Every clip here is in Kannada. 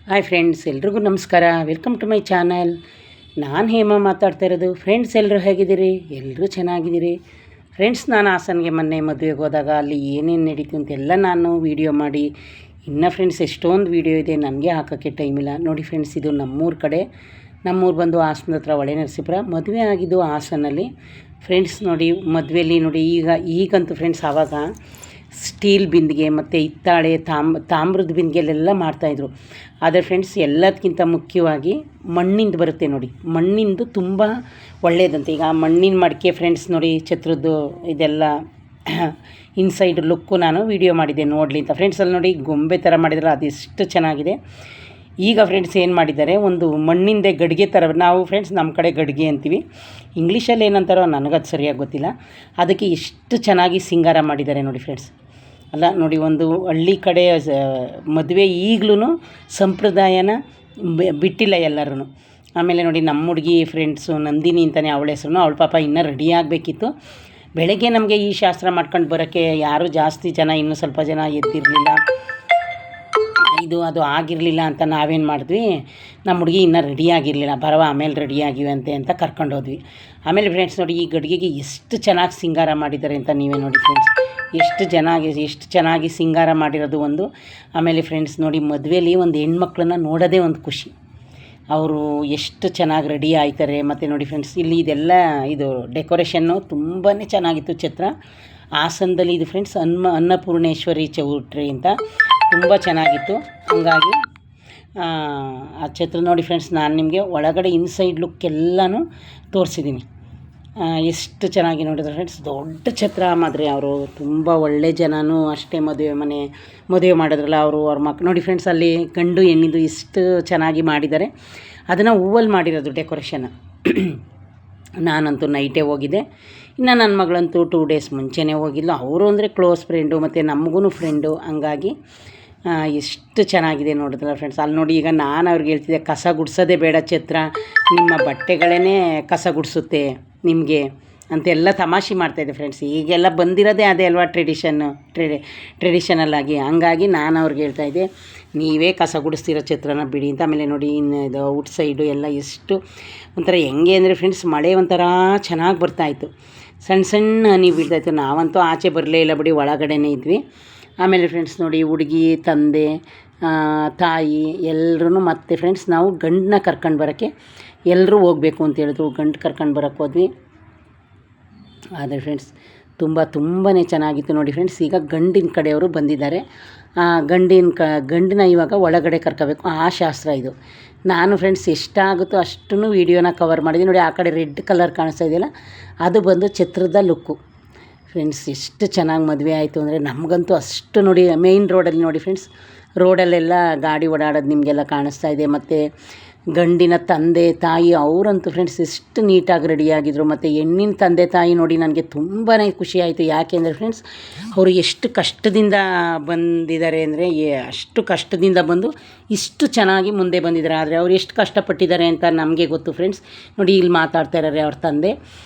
ಹಾಯ್ ಫ್ರೆಂಡ್ಸ್, ಎಲ್ರಿಗೂ ನಮಸ್ಕಾರ. Welcome to my channel. ನಾನು ಹೇಮ ಮಾತಾಡ್ತಾ ಇರೋದು. ಫ್ರೆಂಡ್ಸ್, ಎಲ್ಲರೂ ಹೇಗಿದ್ದೀರಿ? ಎಲ್ಲರೂ ಚೆನ್ನಾಗಿದ್ದೀರಿ ಫ್ರೆಂಡ್ಸ್. ನಾನು ಹಾಸನ್ಗೆ ಮೊನ್ನೆ ಮದುವೆಗೆ ಹೋದಾಗ ಅಲ್ಲಿ ಏನೇನು ನಡೀತು ಅಂತೆಲ್ಲ ನಾನು ವೀಡಿಯೋ ಮಾಡಿ, ಇನ್ನು ಫ್ರೆಂಡ್ಸ್ ಎಷ್ಟೊಂದು ವೀಡಿಯೋ ಇದೆ, ನನಗೆ ಹಾಕೋಕ್ಕೆ ಟೈಮಿಲ್ಲ. ನೋಡಿ ಫ್ರೆಂಡ್ಸ್, ಇದು ನಮ್ಮೂರ ಕಡೆ. ನಮ್ಮೂರು ಬಂದು ಹಾಸನದ ಹತ್ರ ಹೊಳೆನರಸೀಪುರ. ಮದುವೆ ಆಗಿದ್ದು ಹಾಸನಲ್ಲಿ ಫ್ರೆಂಡ್ಸ್. ನೋಡಿ ಮದುವೆಯಲ್ಲಿ ನೋಡಿ ಈಗಂತೂ ಫ್ರೆಂಡ್ಸ್, ಆವಾಗ ಸ್ಟೀಲ್ ಬಿಂದಿಗೆ ಮತ್ತು ಹಿತ್ತಾಳೆ ತಾಮ್ರದ ಬಿಂದಿಗೆಲೆಲ್ಲ ಮಾಡ್ತಾಯಿದ್ರು. ಆದರೆ ಫ್ರೆಂಡ್ಸ್, ಎಲ್ಲದಕ್ಕಿಂತ ಮುಖ್ಯವಾಗಿ ಮಣ್ಣಿಂದು ಬರುತ್ತೆ ನೋಡಿ. ಮಣ್ಣಿಂದು ತುಂಬ ಒಳ್ಳೆಯದಂತೆ. ಈಗ ಮಣ್ಣಿನ ಮಡಿಕೆ ಫ್ರೆಂಡ್ಸ್ ನೋಡಿ, ಛತ್ರದ್ದು ಇದೆಲ್ಲ ಇನ್ಸೈಡ್ ಲುಕ್ಕು ನಾನು ವೀಡಿಯೋ ಮಾಡಿದ್ದೆ ನೋಡಲಿ ಅಂತ ಫ್ರೆಂಡ್ಸ್. ಅಲ್ಲಿ ನೋಡಿ ಗೊಂಬೆ ಥರ ಮಾಡಿದ್ರೆ ಅದೆಷ್ಟು ಚೆನ್ನಾಗಿದೆ. ಈಗ ಫ್ರೆಂಡ್ಸ್ ಏನು ಮಾಡಿದ್ದಾರೆ, ಒಂದು ಮಣ್ಣಿಂದೆ ಗಡಿಗೆ ಥರ. ನಾವು ಫ್ರೆಂಡ್ಸ್ ನಮ್ಮ ಕಡೆ ಗಡಿಗೆ ಅಂತೀವಿ, ಇಂಗ್ಲೀಷಲ್ಲಿ ಏನಂತಾರೋ ನನಗದು ಸರಿಯಾಗಿ ಗೊತ್ತಿಲ್ಲ. ಅದಕ್ಕೆ ಎಷ್ಟು ಚೆನ್ನಾಗಿ ಸಿಂಗಾರ ಮಾಡಿದ್ದಾರೆ ನೋಡಿ ಫ್ರೆಂಡ್ಸ್. ಅಲ್ಲ ನೋಡಿ, ಒಂದು ಹಳ್ಳಿ ಕಡೆ ಮದುವೆ ಈಗಲೂ ಸಂಪ್ರದಾಯನ ಬಿಟ್ಟಿಲ್ಲ ಎಲ್ಲರೂ. ಆಮೇಲೆ ನೋಡಿ ನಮ್ಮ ಹುಡುಗಿ ಫ್ರೆಂಡ್ಸು ನಂದಿನಿ ಅಂತಲೇ ಅವಳ ಹೆಸರು. ಅವಳ ಪಾಪ ಇನ್ನೂ ರೆಡಿ ಆಗಬೇಕಿತ್ತು. ಬೆಳಗ್ಗೆ ನಮಗೆ ಈ ಶಾಸ್ತ್ರ ಮಾಡ್ಕೊಂಡು ಬರೋಕ್ಕೆ ಯಾರೂ ಜಾಸ್ತಿ ಜನ, ಇನ್ನೂ ಸ್ವಲ್ಪ ಜನ ಎದ್ದಿರಲಿಲ್ಲ, ಅದು ಆಗಿರಲಿಲ್ಲ ಅಂತ ನಾವೇನು ಮಾಡಿದ್ವಿ, ನಮ್ಮ ಹುಡುಗಿ ಇನ್ನೂ ರೆಡಿ ಆಗಿರಲಿಲ್ಲ, ಆಮೇಲೆ ರೆಡಿ ಆಗಿವಂತೆ ಅಂತ ಕರ್ಕೊಂಡೋದ್ವಿ. ಆಮೇಲೆ ಫ್ರೆಂಡ್ಸ್ ನೋಡಿ, ಈ ಗಡಿಗೆಗೆ ಎಷ್ಟು ಚೆನ್ನಾಗಿ ಸಿಂಗಾರ ಮಾಡಿದ್ದಾರೆ ಅಂತ ನೀವೇ ನೋಡಿ ಫ್ರೆಂಡ್ಸ್. ಎಷ್ಟು ಚೆನ್ನಾಗಿ ಸಿಂಗಾರ ಮಾಡಿರೋದು ಒಂದು. ಆಮೇಲೆ ಫ್ರೆಂಡ್ಸ್ ನೋಡಿ, ಮದುವೆಯಲ್ಲಿ ಒಂದು ಹೆಣ್ಮಕ್ಳನ್ನ ನೋಡೋದೇ ಒಂದು ಖುಷಿ. ಅವರು ಎಷ್ಟು ಚೆನ್ನಾಗಿ ರೆಡಿ ಆಯ್ತಾರೆ. ಮತ್ತು ನೋಡಿ ಫ್ರೆಂಡ್ಸ್, ಇಲ್ಲಿ ಇದು ಡೆಕೋರೇಷನ್ನು ತುಂಬಾ ಚೆನ್ನಾಗಿತ್ತು. ಛತ್ರ ಹಾಸನದಲ್ಲಿ ಇದು ಫ್ರೆಂಡ್ಸ್ ಅನ್ನಪೂರ್ಣೇಶ್ವರಿ ಚೌಟ್ರಿ ಅಂತ ತುಂಬ ಚೆನ್ನಾಗಿತ್ತು. ಹಂಗಾಗಿ ಆ ಛತ್ರ ನೋಡಿ ಫ್ರೆಂಡ್ಸ್, ನಾನು ನಿಮಗೆ ಒಳಗಡೆ ಇನ್ಸೈಡ್ ಲುಕ್ ಎಲ್ಲನೂ ತೋರಿಸಿದ್ದೀನಿ. ಎಷ್ಟು ಚೆನ್ನಾಗಿ ನೋಡಿದ್ರೆ ಫ್ರೆಂಡ್ಸ್, ದೊಡ್ಡ ಛತ್ರ. ಮಾದ್ರೆ ಅವರು ತುಂಬ ಒಳ್ಳೆ ಜನನೂ ಅಷ್ಟೇ. ಮದುವೆ ಮಾಡಿದ್ರಲ್ಲ ಅವ್ರ ಮಕ್ಕಳು ನೋಡಿ ಫ್ರೆಂಡ್ಸ್, ಅಲ್ಲಿ ಗಂಡು ಹೆಣ್ಣಿದು ಎಷ್ಟು ಚೆನ್ನಾಗಿ ಮಾಡಿದ್ದಾರೆ. ಅದನ್ನು ಹೂವಲ್ಲಿ ಮಾಡಿರೋದು ಡೆಕೋರೇಷನ್. ನಾನಂತೂ ನೈಟೇ ಹೋಗಿದ್ದೆ. ಇನ್ನು ನನ್ನ ಮಗಳಂತೂ 2 ಡೇಸ್ ಮುಂಚೆನೇ ಹೋಗಿಲ್ಲ. ಅವರು ಅಂದರೆ ಕ್ಲೋಸ್ ಫ್ರೆಂಡು ಮತ್ತು ನಮಗೂ ಫ್ರೆಂಡು. ಹಂಗಾಗಿ ಎಷ್ಟು ಚೆನ್ನಾಗಿದೆ ನೋಡಿದ್ರಲ್ಲ ಫ್ರೆಂಡ್ಸ್. ಅಲ್ಲಿ ನೋಡಿ, ಈಗ ನಾನು ಅವ್ರಿಗೆ ಹೇಳ್ತಿದ್ದೆ, ಕಸ ಗುಡಿಸೋದೇ ಬೇಡ ಛತ್ರ, ನಿಮ್ಮ ಬಟ್ಟೆಗಳೇ ಕಸ ಗುಡಿಸುತ್ತೆ ನಿಮಗೆ ಅಂತೆಲ್ಲ ತಮಾಷೆ ಮಾಡ್ತಾಯಿದ್ದೆ ಫ್ರೆಂಡ್ಸ್. ಈಗೆಲ್ಲ ಬಂದಿರೋದೇ ಅದೇ ಅಲ್ವಾ, ಟ್ರೆಡಿಷನಲ್ ಆಗಿ. ಹಂಗಾಗಿ ನಾನು ಅವ್ರಿಗೆ ಹೇಳ್ತಾಯಿದ್ದೆ, ನೀವೇ ಕಸ ಗುಡಿಸ್ತಿರೋ ಛತ್ರನ ಬಿಡಿ ಅಂತ. ಆಮೇಲೆ ನೋಡಿ, ಇನ್ನು ಇದು ಔಟ್ ಸೈಡು ಎಲ್ಲ ಎಷ್ಟು ಒಂಥರ ಹೆಂಗೆ ಅಂದರೆ ಫ್ರೆಂಡ್ಸ್, ಮಳೆ ಒಂಥರ ಚೆನ್ನಾಗಿ ಬರ್ತಾಯಿತ್ತು, ಸಣ್ಣ ಹನಿ ಬೀಳ್ತಾಯಿತ್ತು. ನಾವಂತೂ ಆಚೆ ಬರಲೇ ಇಲ್ಲ ಬಿಡಿ, ಒಳಗಡೆನೇ ಇದ್ವಿ. ಆಮೇಲೆ ಫ್ರೆಂಡ್ಸ್ ನೋಡಿ, ಹುಡುಗಿ ತಂದೆ ತಾಯಿ ಎಲ್ಲರೂ ಮತ್ತೆ ಫ್ರೆಂಡ್ಸ್, ನಾವು ಗಂಡನ್ನ ಕರ್ಕೊಂಡು ಬರೋಕ್ಕೆ ಎಲ್ಲರೂ ಹೋಗಬೇಕು ಅಂತ ಹೇಳಿದ್ರು. ಗಂಡು ಕರ್ಕೊಂಡು ಬರೋಕ್ಕೆ ಹೋದ್ವಿ. ಆದರೆ ಫ್ರೆಂಡ್ಸ್ ತುಂಬಾ ಚೆನ್ನಾಗಿತ್ತು ನೋಡಿ ಫ್ರೆಂಡ್ಸ್. ಈಗ ಗಂಡಿನ ಕಡೆಯವರು ಬಂದಿದ್ದಾರೆ. ಗಂಡನ್ನ ಇವಾಗ ಒಳಗಡೆ ಕರ್ಕೋಬೇಕು, ಆ ಶಾಸ್ತ್ರ ಇದು. ನಾನು ಫ್ರೆಂಡ್ಸ್ ಎಷ್ಟಾಗುತ್ತೋ ಅಷ್ಟೂ ವೀಡಿಯೋನ ಕವರ್ ಮಾಡಿದ್ದೀನಿ ನೋಡಿ. ಆ ಕಡೆ ರೆಡ್ ಕಲರ್ ಕಾಣಿಸ್ತಾ ಇದೆಯಲ್ಲ, ಅದು ಬಂದು ಛತ್ರದ ಲುಕ್ಕು ಫ್ರೆಂಡ್ಸ್. ಎಷ್ಟು ಚೆನ್ನಾಗಿ ಮದುವೆ ಆಯಿತು ಅಂದರೆ ನಮಗಂತೂ ಅಷ್ಟು ನೋಡಿ. ಮೇಯ್ನ್ ರೋಡಲ್ಲಿ ನೋಡಿ ಫ್ರೆಂಡ್ಸ್, ರೋಡಲ್ಲೆಲ್ಲ ಗಾಡಿ ಓಡಾಡೋದು ನಿಮಗೆಲ್ಲ ಕಾಣಿಸ್ತಾ ಇದೆ. ಮತ್ತು ಗಂಡಿನ ತಂದೆ ತಾಯಿ ಅವರಂತೂ ಫ್ರೆಂಡ್ಸ್ ಎಷ್ಟು ನೀಟಾಗಿ ರೆಡಿಯಾಗಿದ್ದರು. ಮತ್ತು ಹೆಣ್ಣಿನ ತಂದೆ ತಾಯಿ ನೋಡಿ ನನಗೆ ತುಂಬಾ ಖುಷಿ ಆಯಿತು. ಯಾಕೆಂದರೆ ಫ್ರೆಂಡ್ಸ್, ಅವರು ಎಷ್ಟು ಕಷ್ಟದಿಂದ ಬಂದಿದ್ದಾರೆ ಅಂದರೆ, ಅಷ್ಟು ಕಷ್ಟದಿಂದ ಬಂದು ಇಷ್ಟು ಚೆನ್ನಾಗಿ ಮುಂದೆ ಬಂದಿದ್ದಾರೆ. ಆದರೆ ಅವ್ರು ಎಷ್ಟು ಕಷ್ಟಪಟ್ಟಿದ್ದಾರೆ ಅಂತ ನಮಗೆ ಗೊತ್ತು ಫ್ರೆಂಡ್ಸ್. ನೋಡಿ, ಇಲ್ಲಿ ಮಾತಾಡ್ತಾ ಇದ್ದಾರೆ ಅವ್ರ ತಂದೆ.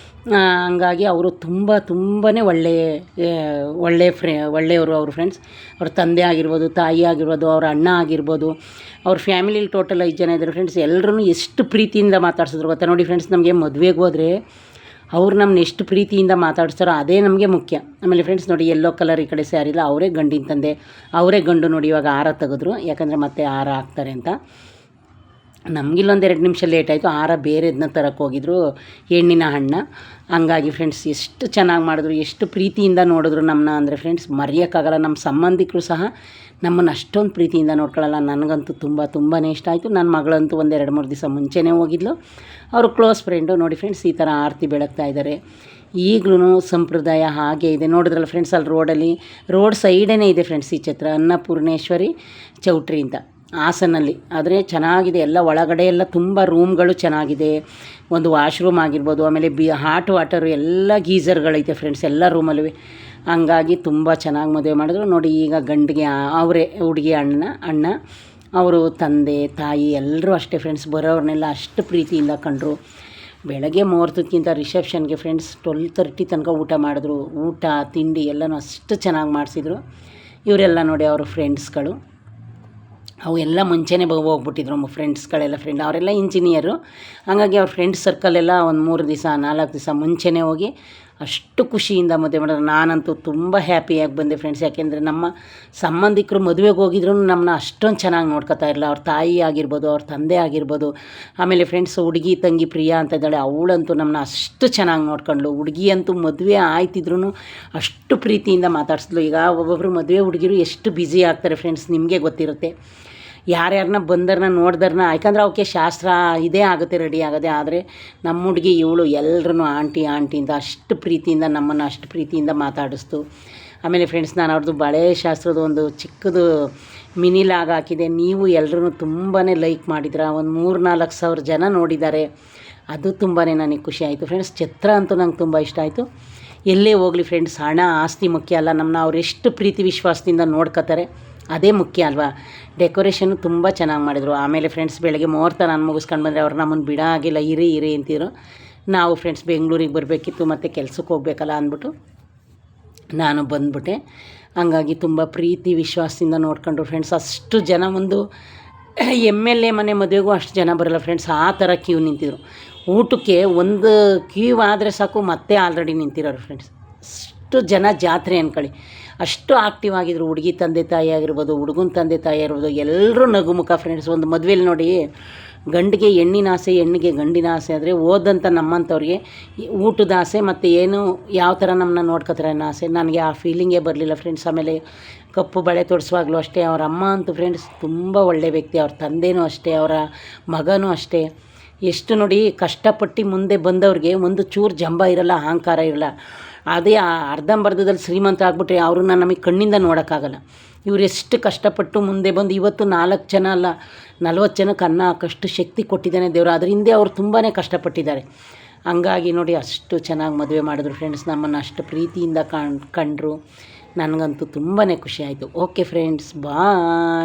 ಹಂಗಾಗಿ ಅವರು ತುಂಬಾ ಒಳ್ಳೆಯವರು ಅವರು ಫ್ರೆಂಡ್ಸ್. ಅವ್ರ ತಂದೆ ಆಗಿರ್ಬೋದು, ತಾಯಿ ಆಗಿರ್ಬೋದು, ಅವ್ರ ಅಣ್ಣ ಆಗಿರ್ಬೋದು, ಅವ್ರ ಫ್ಯಾಮಿಲಿಲಿ ಟೋಟಲ್ 5 ಜನ ಇದ್ದಾರೆ ಫ್ರೆಂಡ್ಸ್. ಎಲ್ಲರೂ ಎಷ್ಟು ಪ್ರೀತಿಯಿಂದ ಮಾತಾಡ್ಸಿದ್ರು ಗೊತ್ತಾ ನೋಡಿ ಫ್ರೆಂಡ್ಸ್. ನಮಗೆ ಮದುವೆಗೆ ಹೋದರೆ ಅವ್ರು ನಮ್ಮನ್ನ ಎಷ್ಟು ಪ್ರೀತಿಯಿಂದ ಮಾತಾಡ್ಸ್ತಾರೋ ಅದೇ ನಮಗೆ ಮುಖ್ಯ. ಆಮೇಲೆ ಫ್ರೆಂಡ್ಸ್ ನೋಡಿ, ಯೆಲ್ಲೋ ಕಲರ್ ಈ ಕಡೆ ಸ್ಯಾರಿಲ್ಲ, ಅವರೇ ಗಂಡಿನ ತಂದೆ, ಅವರೇ ಗಂಡು ನೋಡಿ. ಇವಾಗ ಹಾರ ತೆಗೆದ್ರು, ಯಾಕಂದರೆ ಮತ್ತೆ ಹಾರ ಹಾಕ್ತಾರೆ ಅಂತ. ನಮಗಿಲ್ಲೊಂದು 2 ನಿಮಿಷ ಲೇಟ್ ಆಯಿತು. ಹಾರ ಬೇರೆದನ್ನ ತರಕ್ಕೆ ಹೋಗಿದ್ರು ಹೆಣ್ಣಿನ ಅಣ್ಣ. ಹಂಗಾಗಿ ಫ್ರೆಂಡ್ಸ್ ಎಷ್ಟು ಚೆನ್ನಾಗಿ ಮಾಡಿದ್ರು, ಎಷ್ಟು ಪ್ರೀತಿಯಿಂದ ನೋಡಿದ್ರು ನಮ್ಮನ್ನ ಅಂದರೆ ಫ್ರೆಂಡ್ಸ್ ಮರೆಯೋಕ್ಕಾಗಲ್ಲ. ನಮ್ಮ ಸಂಬಂಧಿಕರು ಸಹ ನಮ್ಮನ್ನು ಅಷ್ಟೊಂದು ಪ್ರೀತಿಯಿಂದ ನೋಡ್ಕೊಳ್ಳಲ್ಲ. ನನಗಂತೂ ತುಂಬಾ ಇಷ್ಟ ಆಯಿತು. ನನ್ನ ಮಗಳಂತೂ 1-2-3 ದಿವಸ ಮುಂಚೆನೇ ಹೋಗಿದ್ಲು. ಅವರು ಕ್ಲೋಸ್ ಫ್ರೆಂಡು. ನೋಡಿ ಫ್ರೆಂಡ್ಸ್, ಈ ಥರ ಆರತಿ ಬೆಳಗ್ತಾ ಇದ್ದಾರೆ. ಈಗಲೂ ಸಂಪ್ರದಾಯ ಹಾಗೆ ಇದೆ. ನೋಡಿದ್ರಲ್ಲ ಫ್ರೆಂಡ್ಸ್, ಅಲ್ಲಿ ರೋಡ್ ಸೈಡೇ ಇದೆ ಫ್ರೆಂಡ್ಸ್ ಈ ಛತ್ರ, ಅನ್ನಪೂರ್ಣೇಶ್ವರಿ ಚೌಟ್ರಿ ಅಂತ ಹಾಸನಲ್ಲಿ. ಆದರೆ ಚೆನ್ನಾಗಿದೆ ಎಲ್ಲ. ಒಳಗಡೆ ಎಲ್ಲ ತುಂಬ ರೂಮ್ಗಳು ಚೆನ್ನಾಗಿದೆ. ಒಂದು ವಾಶ್ರೂಮ್ ಆಗಿರ್ಬೋದು, ಆಮೇಲೆ ಹಾಟ್ ವಾಟರು ಎಲ್ಲ ಗೀಝರ್ಗಳೈತೆ ಫ್ರೆಂಡ್ಸ್ ಎಲ್ಲ ರೂಮಲ್ಲೂ. ಹಂಗಾಗಿ ತುಂಬ ಚೆನ್ನಾಗಿ ಮದುವೆ ಮಾಡಿದ್ರು ನೋಡಿ. ಈಗ ಗಂಡಿಗೆ ಅವರೇ ಹುಡುಗಿ ಅಣ್ಣ ಅವರು ತಂದೆ ತಾಯಿ ಎಲ್ಲರೂ ಅಷ್ಟೇ ಫ್ರೆಂಡ್ಸ್. ಬರೋರನ್ನೆಲ್ಲ ಅಷ್ಟು ಪ್ರೀತಿಯಿಂದ ಕಂಡರು. ಬೆಳಗ್ಗೆ ಮುಹೂರ್ತಕ್ಕಿಂತ ರಿಸೆಪ್ಷನ್ಗೆ ಫ್ರೆಂಡ್ಸ್ 12:30 ತನಕ ಊಟ ಮಾಡಿದ್ರು. ಊಟ ತಿಂಡಿ ಎಲ್ಲನೂ ಅಷ್ಟು ಚೆನ್ನಾಗಿ ಮಾಡಿಸಿದ್ರು. ಇವರೆಲ್ಲ ನೋಡಿ ಅವ್ರ ಫ್ರೆಂಡ್ಸ್ಗಳು. ಅವು ಎಲ್ಲ ಮುಂಚೆನೇ ಹೋಗ್ಬಿಟ್ಟಿದ್ರು ಫ್ರೆಂಡ್ಸ್ಗಳೆಲ್ಲ ಅವರೆಲ್ಲ ಇಂಜಿನಿಯರು. ಹಾಗಾಗಿ ಅವ್ರ ಫ್ರೆಂಡ್ಸ್ ಸರ್ಕಲೆಲ್ಲ ಒಂದು 3 ದಿವಸ 4 ದಿವಸ ಮುಂಚೆನೇ ಹೋಗಿ ಅಷ್ಟು ಖುಷಿಯಿಂದ ಮದುವೆ ಮಾಡಿದ್ರು. ನಾನಂತೂ ತುಂಬ ಹ್ಯಾಪಿಯಾಗಿ ಬಂದೆ ಫ್ರೆಂಡ್ಸ್. ಯಾಕೆಂದರೆ ನಮ್ಮ ಸಂಬಂಧಿಕರು ಮದುವೆಗೆ ಹೋಗಿದ್ರು ನಮ್ಮನ್ನ ಅಷ್ಟೊಂದು ಚೆನ್ನಾಗಿ ನೋಡ್ಕೊತಾ ಇರಲಿಲ್ಲ. ಅವ್ರ ತಾಯಿ ಆಗಿರ್ಬೋದು, ಅವ್ರ ತಂದೆ ಆಗಿರ್ಬೋದು. ಆಮೇಲೆ ಫ್ರೆಂಡ್ಸ್ ಹುಡುಗಿ ತಂಗಿ ಪ್ರಿಯಾ ಅಂತ ಇದ್ದಾಳೆ, ಅವಳಂತೂ ನಮ್ಮನ್ನ ಅಷ್ಟು ಚೆನ್ನಾಗಿ ನೋಡ್ಕೊಂಡ್ಳು. ಹುಡುಗಿ ಅಂತೂ ಮದುವೆ ಆಯ್ತಿದ್ರು ಅಷ್ಟು ಪ್ರೀತಿಯಿಂದ ಮಾತಾಡಿಸಿದ್ಲು. ಈಗ ಒಬ್ಬೊಬ್ಬರು ಮದುವೆ ಹುಡುಗಿರು ಎಷ್ಟು ಬ್ಯುಸಿ ಆಗ್ತಾರೆ ಫ್ರೆಂಡ್ಸ್, ನಿಮಗೆ ಗೊತ್ತಿರುತ್ತೆ. ಯಾರ್ಯಾರನ್ನ ಬಂದರನ್ನ ನೋಡ್ದರನ್ನ, ಯಾಕಂದ್ರೆ ಅವಕ್ಕೆ ಶಾಸ್ತ್ರ ಇದೇ ಆಗುತ್ತೆ, ರೆಡಿ ಆಗೋದೆ. ಆದರೆ ನಮ್ಮ ಹುಡುಗಿ ಇವಳು ಎಲ್ಲರೂ ಆಂಟಿ ಅಂತ ಅಷ್ಟು ಪ್ರೀತಿಯಿಂದ ನಮ್ಮನ್ನು ಅಷ್ಟು ಪ್ರೀತಿಯಿಂದ ಮಾತಾಡಿಸ್ತು. ಆಮೇಲೆ ಫ್ರೆಂಡ್ಸ್, ನಾನು ಅವ್ರದ್ದು ಬಳೆ ಶಾಸ್ತ್ರದ ಒಂದು ಚಿಕ್ಕದು ಮಿನಿ ಲಾಗ್ ಹಾಕಿದೆ. ನೀವು ಎಲ್ಲರೂ ತುಂಬಾ ಲೈಕ್ ಮಾಡಿದ್ರ, ಒಂದು 3-4 ಸಾವಿರ ಜನ ನೋಡಿದ್ದಾರೆ. ಅದು ತುಂಬಾ ನನಗೆ ಖುಷಿ ಆಯಿತು ಫ್ರೆಂಡ್ಸ್. ಛತ್ರ ಅಂತೂ ನಂಗೆ ತುಂಬ ಇಷ್ಟ ಆಯಿತು. ಎಲ್ಲೇ ಹೋಗಲಿ ಫ್ರೆಂಡ್ಸ್, ಹಣ ಆಸ್ತಿ ಮುಖ್ಯ ಅಲ್ಲ, ನಮ್ಮನ್ನ ಅವರೆಷ್ಟು ಪ್ರೀತಿ ವಿಶ್ವಾಸದಿಂದ ನೋಡ್ಕೋತಾರೆ ಅದೇ ಮುಖ್ಯ ಅಲ್ವಾ. ಡೆಕೋರೇಷನ್ನು ತುಂಬ ಚೆನ್ನಾಗಿ ಮಾಡಿದರು. ಆಮೇಲೆ ಫ್ರೆಂಡ್ಸ್, ಬೆಳಗ್ಗೆ ಮುಹೂರ್ತ ನಾನು ಮುಗಿಸ್ಕೊಂಡು ಬಂದರೆ ಅವ್ರು ನಮ್ಮನ್ನು ಬಿಡೋಂಗಿಲ್ಲ, ಇರಿ ಅಂತಿದ್ರು. ನಾವು ಫ್ರೆಂಡ್ಸ್ ಬೆಂಗಳೂರಿಗೆ ಬರಬೇಕಿತ್ತು, ಮತ್ತು ಕೆಲ್ಸಕ್ಕೆ ಹೋಗ್ಬೇಕಲ್ಲ ಅಂದ್ಬಿಟ್ಟು ನಾನು ಬಂದ್ಬಿಟ್ಟೆ. ಹಂಗಾಗಿ ತುಂಬ ಪ್ರೀತಿ ವಿಶ್ವಾಸದಿಂದ ನೋಡ್ಕೊಂಡ್ರು ಫ್ರೆಂಡ್ಸ್. ಅಷ್ಟು ಜನ, ಒಂದು MLA ಮನೆ ಮದುವೆಗೂ ಅಷ್ಟು ಜನ ಬರೋಲ್ಲ ಫ್ರೆಂಡ್ಸ್, ಆ ಥರ ಕ್ಯೂ ನಿಂತಿದ್ರು. ಊಟಕ್ಕೆ ಒಂದು ಕ್ಯೂ ಆದರೆ ಸಾಕು, ಮತ್ತೆ ಆಲ್ರೆಡಿ ನಿಂತಿರೋರು ಫ್ರೆಂಡ್ಸ್. ಅಷ್ಟು ಜನ ಜಾತ್ರೆ ಅಂದ್ಕೊಳ್ಳಿ, ಅಷ್ಟು ಆಕ್ಟಿವ್ ಆಗಿದ್ರು. ಹುಡುಗಿ ತಂದೆ ತಾಯಿ ಆಗಿರ್ಬೋದು, ಹುಡುಗನ ತಂದೆ ತಾಯಿ ಆಗಿರ್ಬೋದು, ಎಲ್ಲರೂ ನಗುಮುಖ ಫ್ರೆಂಡ್ಸ್. ಒಂದು ಮದುವೆಲಿ ನೋಡಿ, ಗಂಡಿಗೆ ಹೆಣ್ಣಿನ ಆಸೆ, ಹೆಣ್ಣಿಗೆ ಗಂಡಿನ ಆಸೆ ಆದರೆ, ಓದಂಥ ನಮ್ಮಂಥವ್ರಿಗೆ ಊಟದ ಆಸೆ ಮತ್ತು ಏನು ಯಾವ ಥರ ನಮ್ಮನ್ನ ನೋಡ್ಕೊತಾರೆ ಅನ್ನೋ ಆಸೆ. ನನಗೆ ಆ ಫೀಲಿಂಗೇ ಬರಲಿಲ್ಲ ಫ್ರೆಂಡ್ಸ್. ಆಮೇಲೆ ಕಪ್ಪು ಬಳೆ ತೊಡಿಸುವಾಗಲೂ ಅಷ್ಟೇ, ಅವ್ರ ಅಮ್ಮ ಅಂತೂ ಫ್ರೆಂಡ್ಸ್ ತುಂಬ ಒಳ್ಳೆ ವ್ಯಕ್ತಿ, ಅವ್ರ ತಂದೆನೂ ಅಷ್ಟೇ, ಅವರ ಮಗನೂ ಅಷ್ಟೇ. ಎಷ್ಟು ನೋಡಿ ಕಷ್ಟಪಟ್ಟು ಮುಂದೆ ಬಂದವ್ರಿಗೆ ಒಂದು ಚೂರು ಜಂಬ ಇರಲ್ಲ, ಅಹಂಕಾರ ಇರಲ್ಲ. ಅದೇ ಅರ್ಧಂಬರ್ಧದಲ್ಲಿ ಶ್ರೀಮಂತ ಆಗ್ಬಿಟ್ರೆ ಅವ್ರನ್ನ ನಮಗೆ ಕಣ್ಣಿಂದ ನೋಡೋಕ್ಕಾಗಲ್ಲ. ಇವ್ರು ಎಷ್ಟು ಕಷ್ಟಪಟ್ಟು ಮುಂದೆ ಬಂದು ಇವತ್ತು 4 ಜನ ಅಲ್ಲ 40 ಜನಕ್ಕೆ ಅನ್ನ ಹಾಕೋಷ್ಟು ಶಕ್ತಿ ಕೊಟ್ಟಿದ್ದಾನೆ ದೇವರು. ಅದ್ರ ಹಿಂದೆ ಅವ್ರು ತುಂಬಾ ಕಷ್ಟಪಟ್ಟಿದ್ದಾರೆ. ಹಂಗಾಗಿ ನೋಡಿ ಅಷ್ಟು ಚೆನ್ನಾಗಿ ಮದುವೆ ಮಾಡಿದ್ರು ಫ್ರೆಂಡ್ಸ್, ನಮ್ಮನ್ನು ಅಷ್ಟು ಪ್ರೀತಿಯಿಂದ ಕಂಡ್ರು. ನನಗಂತೂ ತುಂಬಾ ಖುಷಿ ಆಯಿತು. ಓಕೆ ಫ್ರೆಂಡ್ಸ್, ಬಾಯ್.